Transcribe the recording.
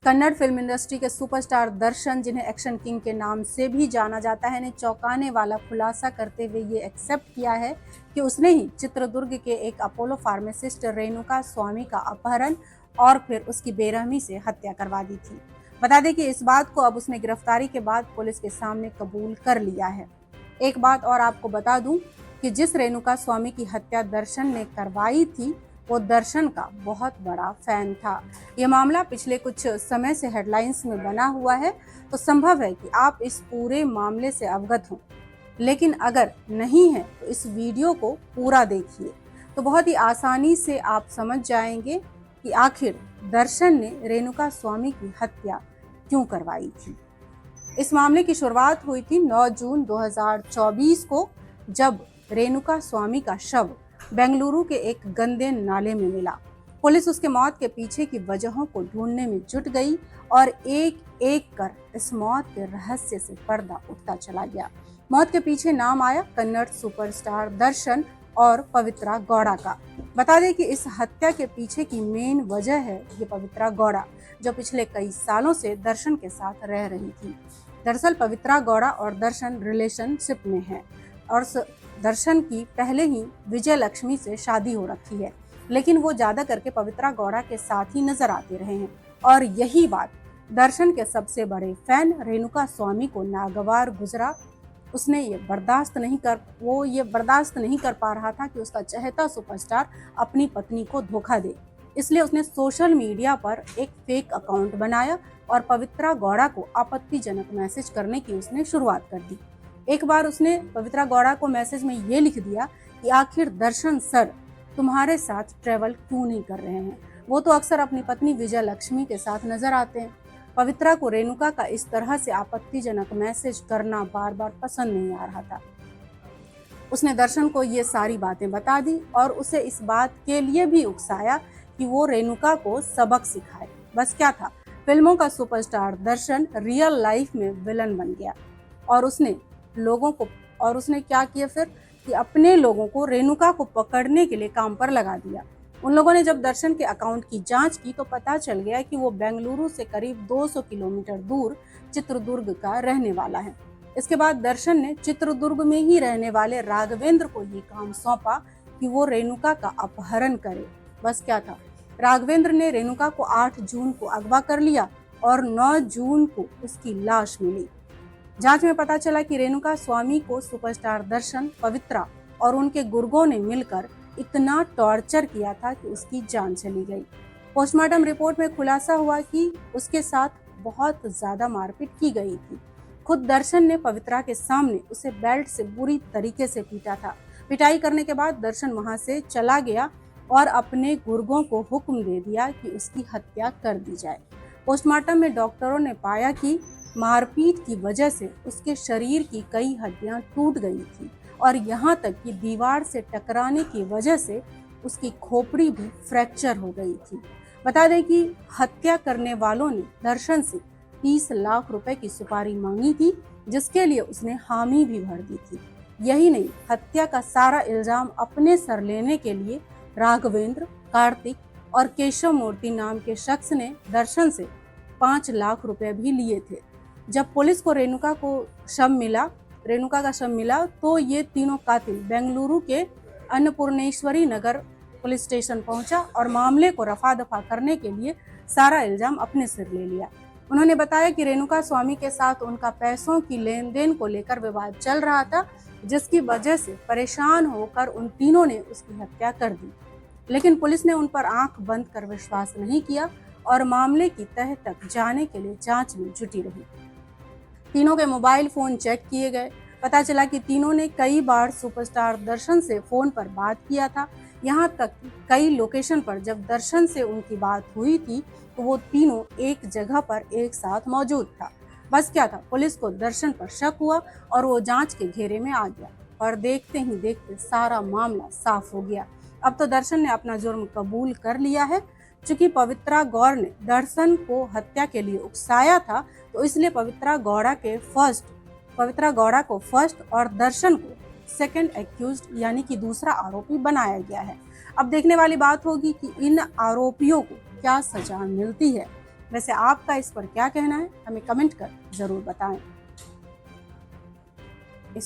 Kannada film industry के superstar दर्शन, जिन्हें action king के नाम से भी जाना जाता है, ने चौंकाने वाला खुलासा करते हुए ये एक्सेप्ट किया है कि उसने ही चित्रदुर्ग के एक अपोलो फार्मासिस्ट रेणुका स्वामी का अपहरण और फिर उसकी बेरहमी से हत्या करवा दी थी। बता दें कि इस बात को अब उसने गिरफ्तारी के बाद पुलिस के सामने कबूल कर लिया है। एक बात और आपको बता दूं कि जिस रेणुका स्वामी की हत्या दर्शन ने करवाई थी, वो दर्शन का बहुत बड़ा फैन था। ये मामला पिछले कुछ समय से हेडलाइंस में बना हुआ है, तो संभव है कि आप इस पूरे मामले से अवगत हों। लेकिन अगर नहीं है तो इस वीडियो को पूरा देखिए, तो बहुत ही आसानी से आप समझ जाएंगे कि आखिर दर्शन ने रेणुका स्वामी की हत्या क्यों करवाई थी। इस मामले की शुरुआत हुई थी 9 जून 2024 को, जब रेणुका स्वामी का शव बेंगलुरु के एक गंदे नाले में मिला। पुलिस उसके मौत के पीछे की वजहों को ढूंढने में जुट गई और एक एक कर इस मौत के रहस्य से पर्दा उठता चला गया। मौत के पीछे नाम आया कन्नड़ सुपरस्टार दर्शन और पवित्रा गौड़ा का। बता दें कि इस हत्या के पीछे की मेन वजह है ये पवित्रा गौड़ा, जो पिछले कई सालों से दर्शन के साथ रह रही थी। दरअसल पवित्रा गौड़ा और दर्शन रिलेशनशिप में है और दर्शन की पहले ही विजय लक्ष्मी से शादी हो रखी है, लेकिन वो ज्यादा करके पवित्रा गौड़ा के साथ ही नजर आते रहे हैं। और यही बात दर्शन के सबसे बड़े फैन रेणुका स्वामी को नागवार गुजरा। उसने ये बर्दाश्त नहीं कर पा रहा था कि उसका चहेता सुपरस्टार अपनी पत्नी को धोखा दे। इसलिए उसने सोशल मीडिया पर एक फेक अकाउंट बनाया और पवित्रा गौड़ा को आपत्तिजनक मैसेज करने की उसने शुरुआत कर दी। एक बार उसने पवित्रा गौड़ा को मैसेज में ये लिख दिया कि आखिर दर्शन सर तुम्हारे साथ ट्रेवल क्यों नहीं कर रहे हैं, वो तो अक्सर अपनी पत्नी विजय लक्ष्मी के साथ नजर आते हैं। पवित्रा को रेणुका का इस तरह से आपत्तिजनक मैसेज करना बार बार पसंद नहीं आ रहा था। उसने दर्शन को ये सारी बातें बता दी और उसे इस बात के लिए भी उकसाया कि वो रेणुका को सबक सिखाए। बस क्या था, फिल्मों का सुपरस्टार दर्शन रियल लाइफ में विलन बन गया और उसने क्या किया फिर कि अपने लोगों को रेणुका को पकड़ने के लिए काम पर लगा दिया। उन लोगों ने जब दर्शन के अकाउंट की जांच की तो पता चल गया कि वो बेंगलुरु से करीब 200 किलोमीटर दूर चित्रदुर्ग का रहने वाला है। इसके बाद दर्शन ने चित्रदुर्ग में ही रहने वाले राघवेंद्र को ये काम सौंपा कि वो रेणुका का अपहरण करे। बस क्या था, राघवेंद्र ने रेणुका को 8 जून को अगवा कर लिया और 9 जून को उसकी लाश मिली। जांच में पता चला कि रेणुका स्वामी को सुपरस्टार दर्शन, पवित्रा और उनके गुर्गों ने मिलकर इतना टॉर्चर किया था कि उसकी जान चली गई। पोस्टमार्टम रिपोर्ट में खुलासा हुआ कि उसके साथ बहुत ज्यादा मारपीट की गई थी। खुद दर्शन ने पवित्रा के सामने उसे बेल्ट से बुरी तरीके से पीटा था। पिटाई करने के बाद दर्शन वहां से चला गया और अपने गुर्गों को हुक्म दे दिया कि उसकी हत्या कर दी जाए। पोस्टमार्टम में डॉक्टरों ने पाया कि मारपीट की वजह से उसके शरीर की कई हड्डियां टूट गई थी और यहाँ तक कि दीवार से टकराने की वजह से उसकी खोपड़ी भी फ्रैक्चर हो गई थी। बता दें कि हत्या करने वालों ने दर्शन से 30 लाख रुपए की सुपारी मांगी थी, जिसके लिए उसने हामी भी भर दी थी। यही नहीं, हत्या का सारा इल्जाम अपने सर लेने के लिए राघवेंद्र, कार्तिक और केशव मूर्ति नाम के शख्स ने दर्शन से 5 लाख रुपए भी लिए थे। जब पुलिस को रेणुका का शव मिला तो ये तीनों कातिल बेंगलुरु के अन्नपूर्णेश्वरी नगर पुलिस स्टेशन पहुंचा और मामले को रफा दफा करने के लिए सारा इल्जाम अपने सिर ले लिया। उन्होंने बताया कि रेणुका स्वामी के साथ उनका पैसों की लेन देन को लेकर विवाद चल रहा था, जिसकी वजह से परेशान होकर उन तीनों ने उसकी हत्या कर दी। लेकिन पुलिस ने उन पर आंख बंद कर विश्वास नहीं किया और मामले की तह तक जाने के लिए जांच में जुटी रही। तीनों के मोबाइल फोन चेक किए गए। पता चला कि तीनों ने कई बार सुपरस्टार दर्शन से फोन पर बात किया था। यहाँ तक कई लोकेशन पर जब दर्शन से उनकी बात हुई थी तो वो तीनों एक जगह पर एक साथ मौजूद था। बस क्या था, पुलिस को दर्शन पर शक हुआ और वो जांच के घेरे में आ गया और देखते ही देखते सारा मामला साफ हो गया। अब तो दर्शन ने अपना जुर्म कबूल कर लिया है। चूंकि पवित्रा गौड़ ने दर्शन को हत्या के लिए उकसाया था, तो इसलिए पवित्रा गौड़ा को फर्स्ट और दर्शन को सेकंड एक्यूज्ड यानी कि दूसरा आरोपी बनाया गया है। अब देखने वाली बात होगी कि इन आरोपियों को क्या सजा मिलती है। वैसे आपका इस पर क्या कहना है, हमें कमेंट कर ज़रूर बताएं।